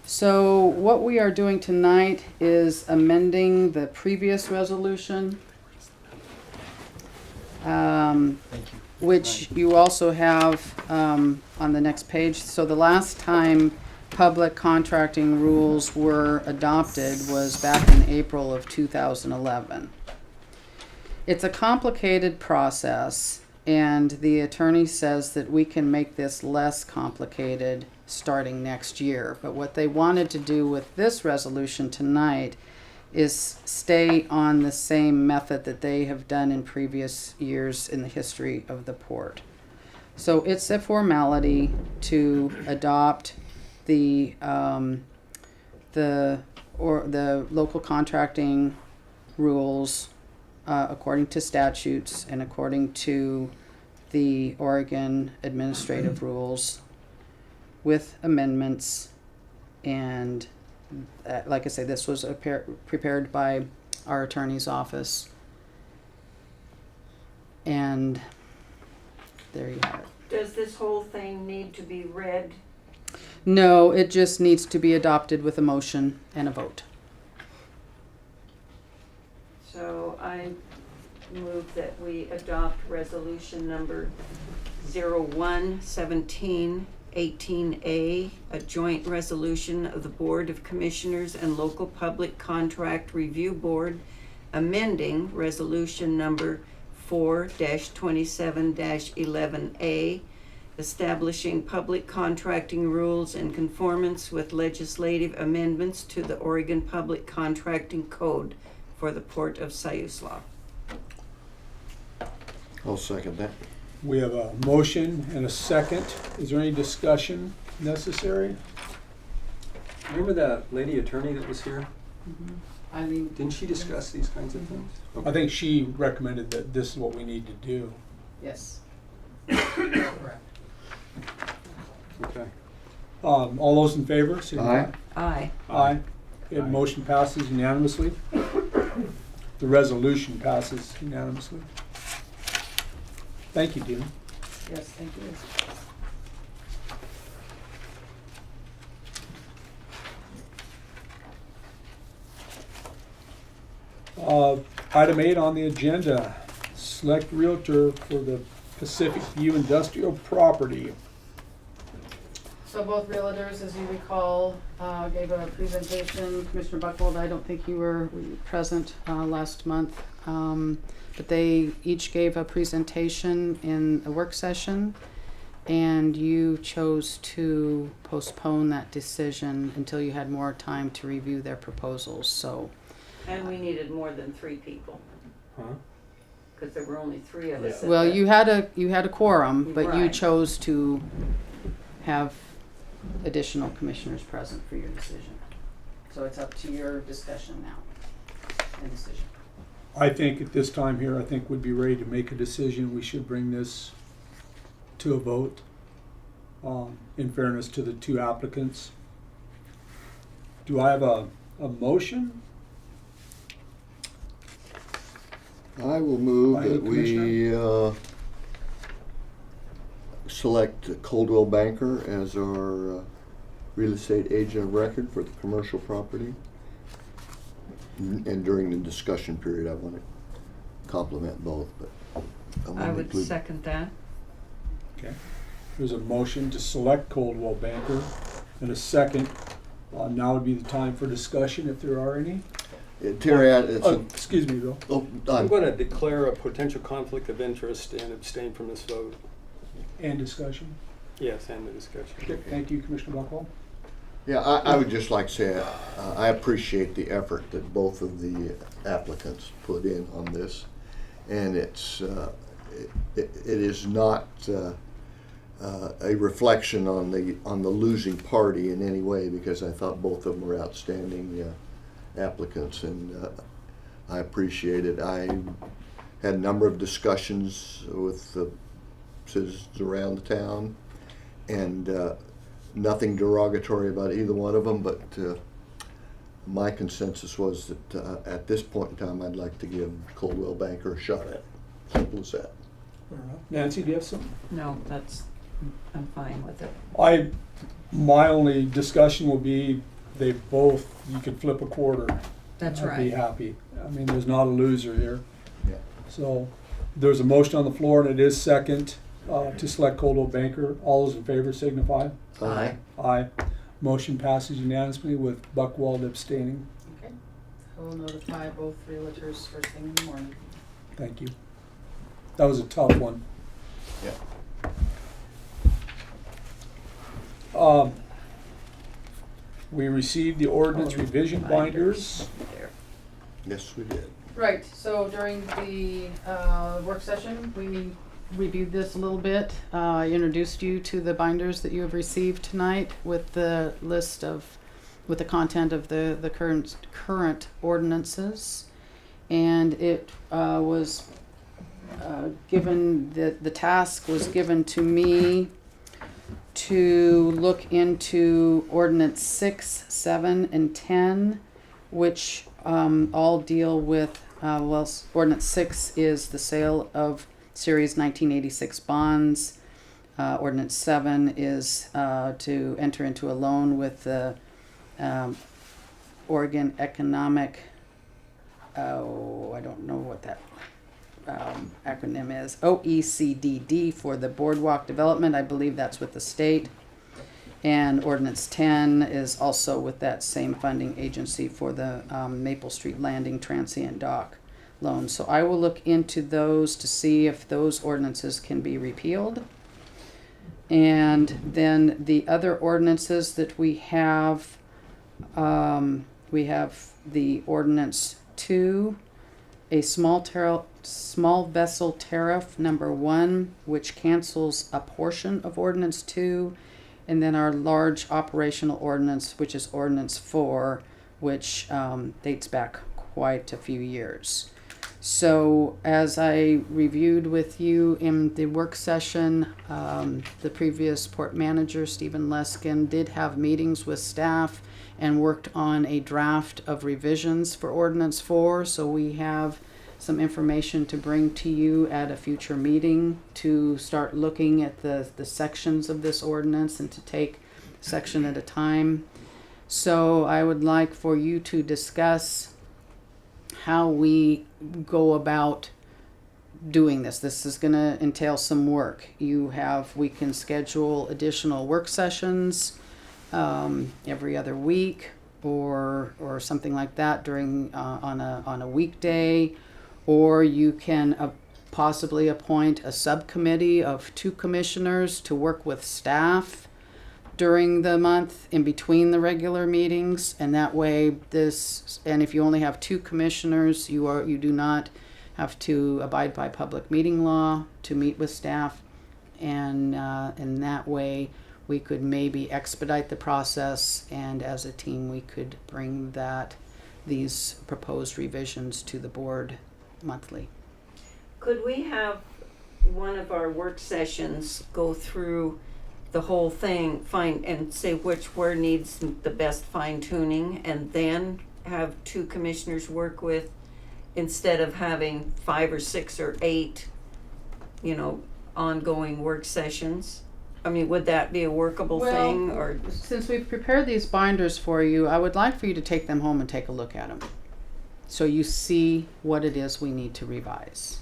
So what we are doing tonight is amending the previous resolution, which you also have on the next page. So the last time public contracting rules were adopted was back in April of 2011. It's a complicated process, and the attorney says that we can make this less complicated starting next year. But what they wanted to do with this resolution tonight is stay on the same method that they have done in previous years in the history of the port. So it's a formality to adopt the local contracting rules according to statutes and according to the Oregon administrative rules with amendments. And like I say, this was prepared by our attorney's office. And there you have it. Does this whole thing need to be read? No, it just needs to be adopted with a motion and a vote. So I move that we adopt resolution number 01-17-18A, a joint resolution of the Board of Commissioners and Local Public Contract Review Board, amending resolution number 4-27-11A, establishing public contracting rules in conformance with legislative amendments to the Oregon Public Contracting Code for the Port of Siuslaw. I'll second that. We have a motion and a second. Is there any discussion necessary? Remember that lady attorney that was here? I mean, Didn't she discuss these kinds of things? I think she recommended that this is what we need to do. yes. Correct. Okay. All those in favor? signify. Aye. Aye. The motion passes unanimously. The resolution passes unanimously. Thank you, Dean. Yes, thank you. Item 8 on the agenda, select realtor for the Pacific View Industrial Property. So both realtors, as you recall, gave a presentation. Commissioner Buckhold, I don't think you were present last month, but they each gave a presentation in a work session, and you chose to postpone that decision until you had more time to review their proposals. So, And we needed more than 3 people, Huh? because there were only 3 of us. at well, that- you had a quorum, but you Right. chose to have additional commissioners present for your decision. So it's up to your discussion now and decision. I think at this time here, I think we'd be ready to make a decision. We should bring this to a vote, in fairness to the 2 applicants. Do I have a motion? I will move By the that we select Coldwell Banker as our real estate agent of record for the commercial property. And during the discussion period, I want to compliment both, but want I to would include- second that. Okay. There's a motion to select Coldwell Banker and a second. Now would be the time for discussion if there are any. Terry, it's a, Excuse me, Bill. oh, I'm going to declare a potential conflict of interest and abstain from this vote. And discussion. Yes, and the discussion. Okay, thank you, Commissioner Buckhold. yeah, I would just like to say, I appreciate the effort that both of the applicants put in on this. And it is not a reflection on the losing party in any way, because I thought both of them were outstanding applicants, and I appreciate it. I had a number of discussions with the citizens around the town, and nothing derogatory about either one of them, but my consensus was that at this point in time, I'd like to give Coldwell Banker a shot at it. Simple as that. Fair enough. Nancy, do you have something? No, I'm fine with it. My only discussion will be, they both, you could flip a quarter. That's I'd be right. happy. I mean, there's not a loser here. Yeah. So there's a motion on the floor and it is second to select Coldwell Banker. All those in favor signify. Aye. Aye. Motion passes unanimously with Buckwald abstaining. Okay. I will notify both realtors first thing in the morning. Thank you. That was a tough one. Yeah. We received the ordinance revision binders. There. Yes, we did. Right, so during the work session, we reviewed this a little bit. I introduced you to the binders that you have received tonight with the list of, with the content of the current ordinances. And it was given, the task was given to me to look into ordinance 6, 7, and 10, which all deal with, ordinance 6 is the sale of Series 1986 bonds. Ordinance 7 is to enter into a loan with the Oregon Economic, I don't know what that acronym is, OECDD, for the boardwalk development. I believe that's with the state. And ordinance 10 is also with that same funding agency for the Maple Street Landing transient dock loan. So I will look into those to see if those ordinances can be repealed. And then the other ordinances that we have the ordinance 2, a small vessel tariff number 1, which cancels a portion of ordinance 2, and then our large operational ordinance, which is ordinance 4, which dates back quite a few years. So as I reviewed with you in the work session, the previous port manager, Stephen Leskin, did have meetings with staff and worked on a draft of revisions for ordinance 4. So we have some information to bring to you at a future meeting to start looking at the sections of this ordinance and to take section at a time. So I would like for you to discuss how we go about doing this. This is going to entail some work. We can schedule additional work sessions every other week or something like that during on a weekday, or you can possibly appoint a subcommittee of 2 commissioners to work with staff during the month in between the regular meetings, and that way and if you only have 2 commissioners, you do not have to abide by public meeting law to meet with staff, and in that way we could maybe expedite the process, and as a team we could bring these proposed revisions to the board monthly. Could we have one of our work sessions go through the whole thing, and say which word needs the best fine tuning, and then have 2 commissioners work with, instead of having 5 or 6 or 8, ongoing work sessions? I mean, would that be a workable thing, or? Since we've prepared these binders for you, I would like for you to take them home and take a look at them, so you see what it is we need to revise.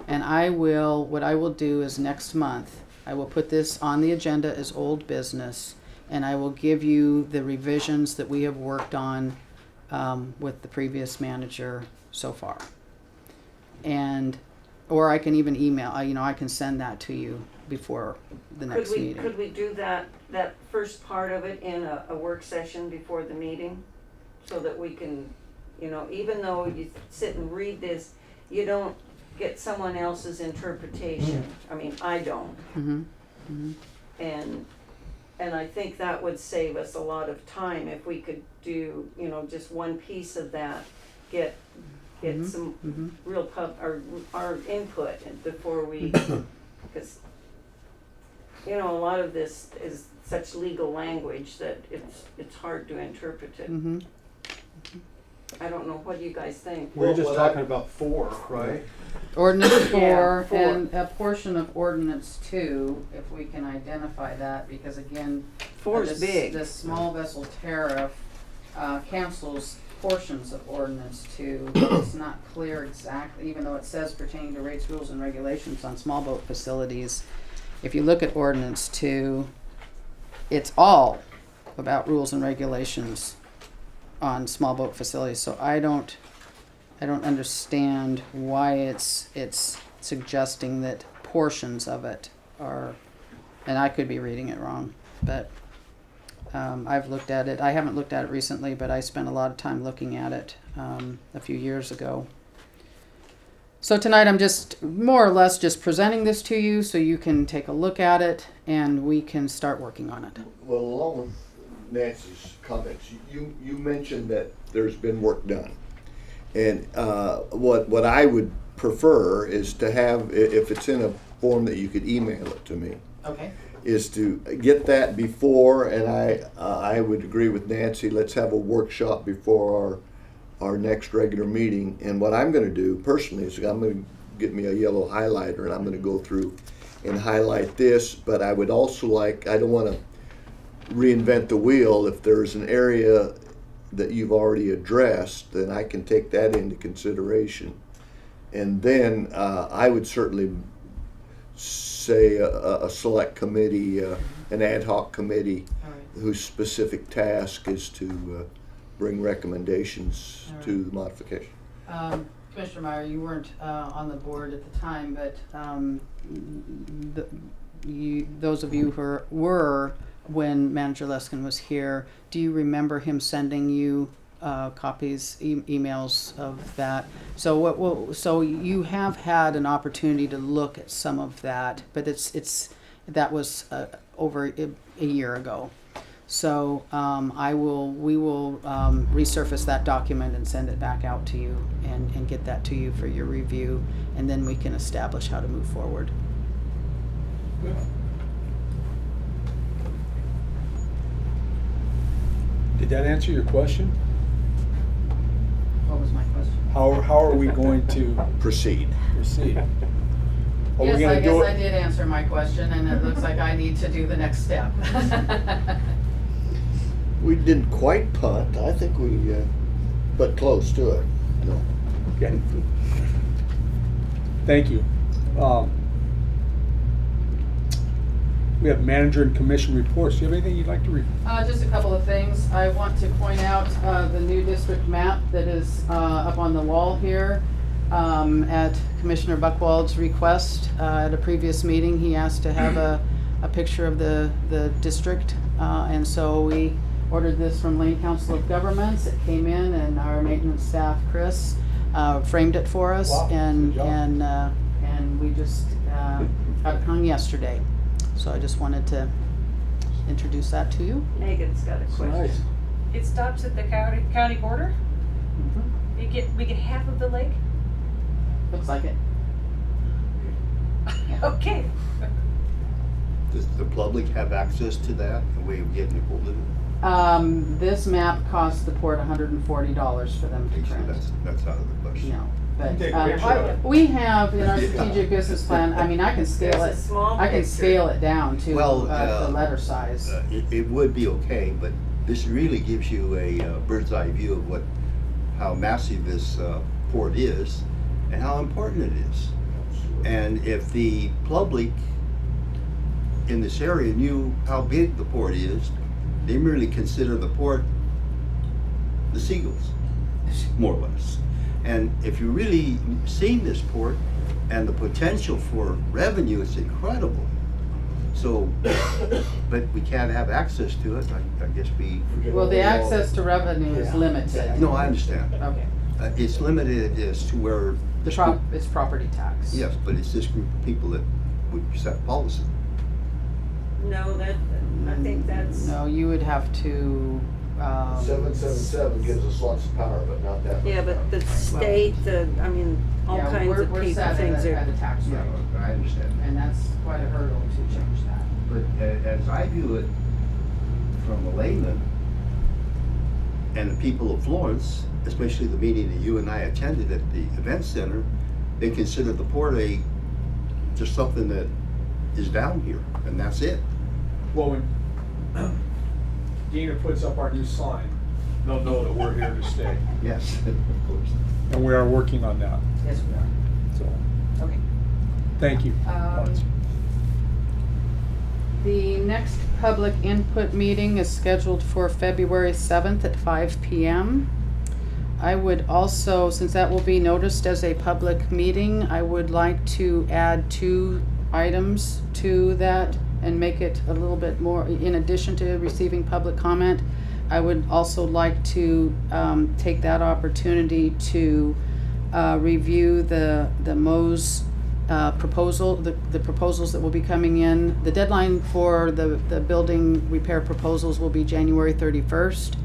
And what I will do is next month, I will put this on the agenda as old business, and I will give you the revisions that we have worked on with the previous manager so far. Or I can even email, I can send that to you before the next meeting. Could we do that first part of it in a work session before the meeting? So that we can, even though you sit and read this, you don't get someone else's interpretation. I mean, I don't. Mm-hmm. Mm-hmm. And I think that would save us a lot of time if we could do, just one piece of that, get some real our input before we, because a lot of this is such legal language that it's hard to interpret it. Mm-hmm. I don't know, what do you guys think? We're just talking about 4, right? Ordinance 4 Yeah, 4. and a portion of ordinance 2, if we can identify that, because again, 4 is big. The small vessel tariff cancels portions of ordinance 2. It's not clear exactly, even though it says pertaining to rates, rules, and regulations on small boat facilities. If you look at ordinance 2, it's all about rules and regulations on small boat facilities. So I don't understand why it's suggesting that portions of it are, and I could be reading it wrong, but I've looked at it. I haven't looked at it recently, but I spent a lot of time looking at it a few years ago. So tonight I'm just more or less just presenting this to you so you can take a look at it and we can start working on it. Well, along with Nancy's comments, you mentioned that there's been work done. And what I would prefer is to have, if it's in a form that you could email it to me, Okay. is to get that before, and I would agree with Nancy, let's have a workshop before our next regular meeting. And what I'm gonna do personally is I'm gonna get me a yellow highlighter and I'm gonna go through and highlight this, but I would also like, I don't wanna reinvent the wheel. If there's an area that you've already addressed, then I can take that into consideration. And then I would certainly say a select committee, an ad hoc committee, All right. whose specific task is to bring recommendations All right. to the modification. Commissioner Meyer, you weren't on the board at the time, but those of you who were when Manager Leskin was here, do you remember him sending you copies, emails of that? So so you have had an opportunity to look at some of that, but that was over a year ago. So we will resurface that document and send it back out to you and get that to you for your review, and then we can establish how to move forward. Did that answer your question? What was my question? How are we going to Proceed. proceed? Are we Yes, I gonna guess do I it? did answer my question, and it looks like I need to do the next step. We didn't quite punt, I think we, but close to it. No. Okay. Thank you. We have manager and commission reports. Do you have anything you'd like to read? Just a couple of things. I want to point out the new district map that is up on the wall here. At Commissioner Buchwald's request at a previous meeting, he asked to have a picture of the district. And so we ordered this from Lane Council of Governments. It came in and our maintenance staff, Chris, framed it for us. Wow, And good job. and we just got it hung yesterday. So I just wanted to introduce that to you. Megan's got a question. Nice. It stops at the county border? We get half of the lake? Looks like it. Okay. Does the public have access to that, a way of getting a hold of it? This map costs the port $140 for them to So print. that's out of the question. No, but Take a picture of it. we have in our strategic business plan, I mean, I can scale There's a it, small I can picture. scale it down to Well, the letter size. It would be okay, but this really gives you a bird's eye view of how massive this port is and how important it is. And if the public in this area knew how big the port is, they merely consider the port the seagulls, more or less. And if you really seen this port and the potential for revenue, it's incredible. So, but we can't have access to it. I guess Well, the access to revenue is limited. no, I understand. Okay, It's limited as to where. it's property tax. Yes, but it's this group of people that would set policy. No, I think that's, No, you would have to, 777 gives us lots of power, but not that much. yeah, but the state, all yeah, kinds of we're people, set things at are. a tax rate, I understand. and that's quite a hurdle to change that. But as I view it from a layman and the people of Florence, especially the meeting that you and I attended at the event center, they consider the port just something that is down here, and that's it. Well, when Dina puts up our new sign, they'll know that we're here to stay. Yes, of course. And we are working on that, Yes, we are. so, Okay. thank you. The next public input meeting is scheduled for February 7th at 5 p.m. I would also, since that will be noticed as a public meeting, I would like to add 2 items to that and make it a little bit more, in addition to receiving public comment, I would also like to take that opportunity to review the Mo's proposal, the proposals that will be coming in. The deadline for the building repair proposals will be January 31st.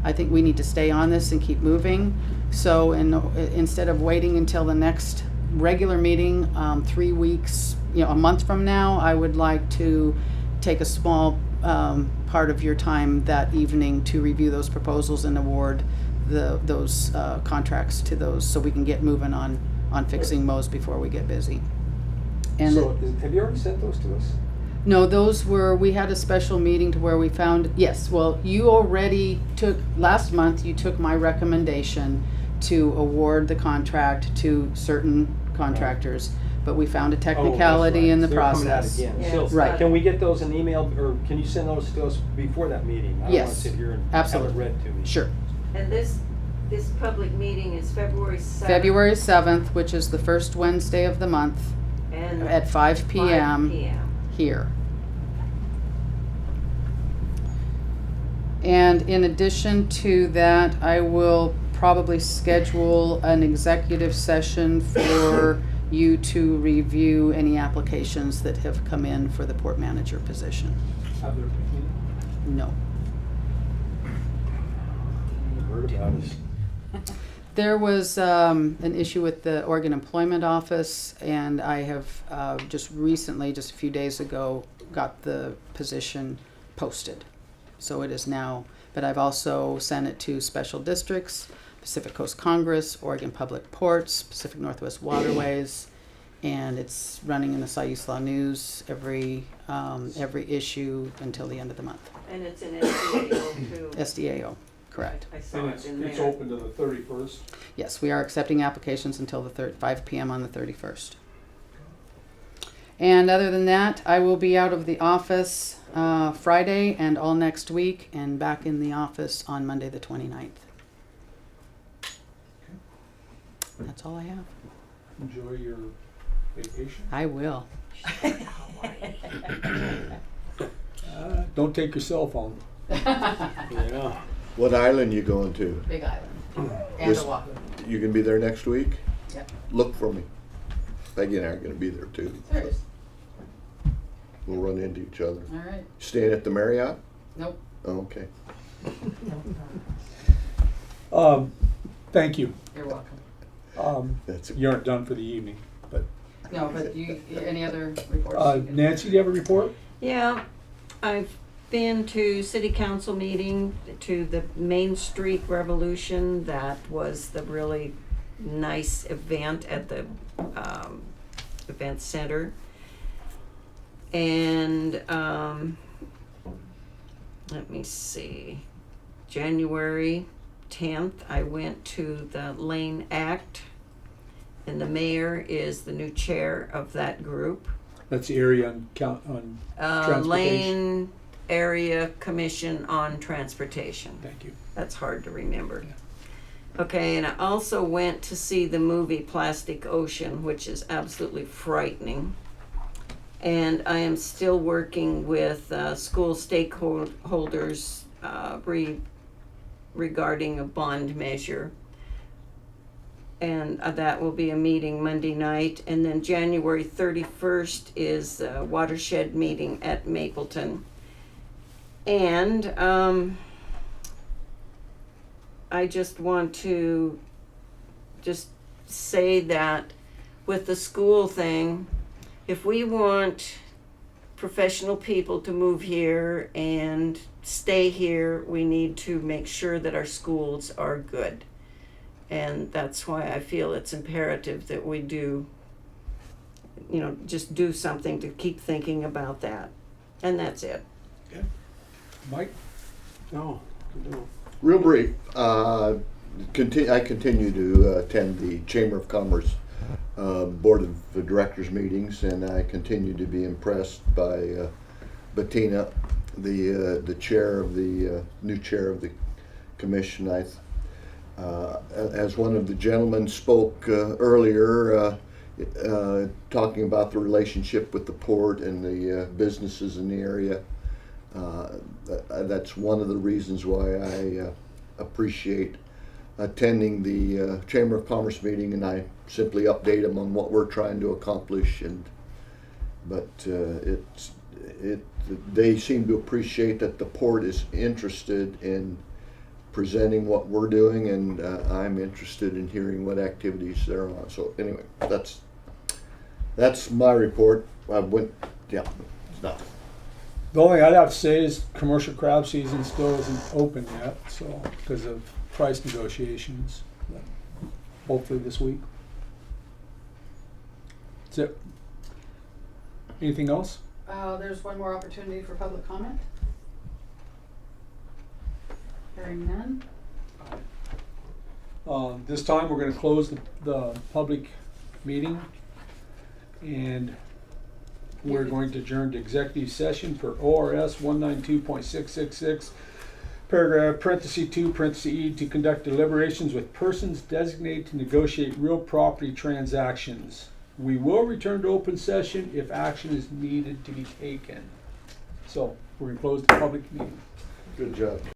I think we need to stay on this and keep moving. So instead of waiting until the next regular meeting, 3 weeks, a month from now, I would like to take a small part of your time that evening to review those proposals and award those contracts to those, so we can get moving on fixing Mo's before we get busy. And So, have you already sent those to us? no, we had a special meeting to where we found, yes, well, you already last month you took my recommendation to award the contract to certain contractors, but we found a technicality in the They're coming out process. again. Yeah, So, it's Right. Can we get those in email, or can you send those to us before that meeting? I don't want to Yes, sit here and have it absolutely. read to me. Sure. And this public meeting is February 7th. February 7th, which is the first Wednesday of the month, And at 5 5 p.m. p.m. here. And in addition to that, I will probably schedule an executive session for you to review any applications that have come in for the port manager position. Have there been any? No. Word about it. There was an issue with the Oregon Employment Office, and I have just recently, just a few days ago, got the position posted. So it is now, but I've also sent it to special districts, Pacific Coast Congress, Oregon Public Ports, Pacific Northwest Waterways, and it's running in the Sayusla News every issue until the end of the month. And it's an SDAO too. SDAO, correct. I saw And it in it's there. open to the 31st. Yes, we are accepting applications until the 5 p.m. on the 31st. And other than that, I will be out of the office Friday and all next week, and back in the office on Monday the 29th. That's all I have. Enjoy your vacation. I will. Don't take your cell phone. Yeah. What island you going to? Big Island. And Just- Oahu. You gonna be there next week? Yep. Look for me. Peggy and I are gonna be there too. Serious. We'll run into each other. All right. Staying at the Marriott? Nope. Oh, okay. You're Thank you. welcome. You aren't done for the evening, but No, but any other reports? Nancy, do you have a report? Yeah, I've been to city council meeting, to the Main Street Revolution. That was the really nice event at the event center. And let me see, January 10th, I went to the Lane Act, and the mayor is the new chair of that group. That's the area on transportation. Lane Area Commission on Transportation. Thank you. That's hard to remember. Okay, and I also went to see the movie Plastic Ocean, which is absolutely frightening. And I am still working with school stakeholders regarding a bond measure. And that will be a meeting Monday night. And then January 31st is a watershed meeting at Mapleton. And I just want to just say that with the school thing, if we want professional people to move here and stay here, we need to make sure that our schools are good. And that's why I feel it's imperative that we do, just do something to keep thinking about that. And that's it. Mike? No. Real brief, I continue to attend the Chamber of Commerce Board of Directors meetings, and I continue to be impressed by Bettina, the chair of the new chair of the commission. As one of the gentlemen spoke earlier, talking about the relationship with the port and the businesses in the area. That's one of the reasons why I appreciate attending the Chamber of Commerce meeting, and I simply update them on what we're trying to accomplish. But they seem to appreciate that the port is interested in presenting what we're doing, and I'm interested in hearing what activities they're on. So anyway, that's my report. It's nothing. The only thing I'd have to say is commercial crab season still isn't open yet, so, because of price negotiations. But hopefully this week. That's it. Anything else? There's one more opportunity for public comment. Hearing none. This time, we're gonna close the public meeting, and we're going to adjourn to executive session per ORS 192.666, paragraph parenthesis 2, parenthesis E, to conduct deliberations with persons designated to negotiate real property transactions. We will return to open session if action is needed to be taken. So, we're gonna close the public meeting. Good job.